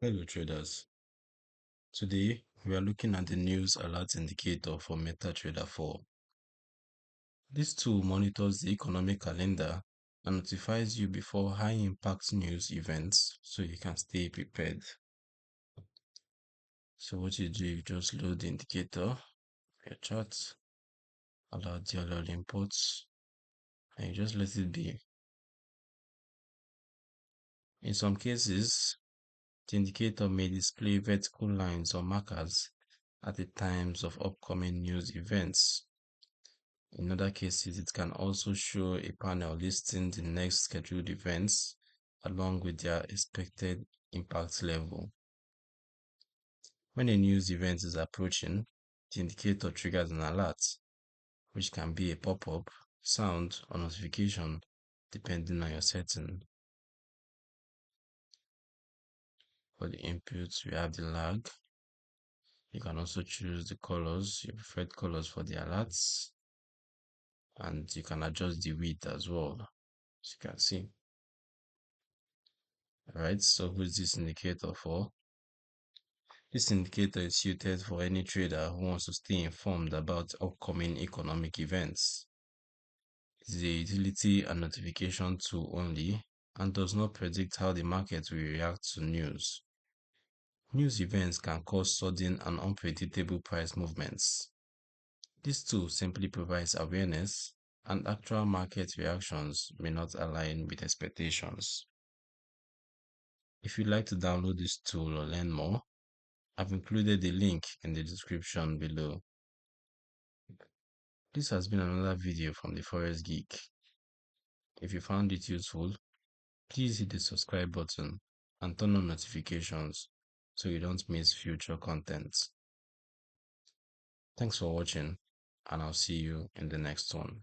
Hello traders. Today we are looking at the news alert indicator for MetaTrader 4. This tool monitors the economic calendar and notifies you before high impact news events so you can stay prepared. So what you do, you just load the indicator, your chart, allow DLL imports, and you just let it be. In some cases, the indicator may display vertical lines or markers at the times of upcoming news events. In other cases, it can also show a panel listing the next scheduled events along with their expected impact level. When a news event is approaching, the indicator triggers an alert, which can be a pop-up, sound, or notification, depending on your setting. For the inputs, we have the lag. You can also choose the colors, your preferred colors for the alerts, and you can adjust the width as well, as you can see. Alright, so who's this indicator for? This indicator is suited for any trader who wants to stay informed about upcoming economic events. It is a utility and notification tool only and does not predict how the market will react to news. News events can cause sudden and unpredictable price movements. This tool simply provides awareness, and actual market reactions may not align with expectations. If you'd like to download this tool or learn more, I've included the link in the description below. This has been another video from the Forex Geek. If you found it useful, please hit the subscribe button and turn on notifications so you don't miss future content. Thanks for watching, and I'll see you in the next one.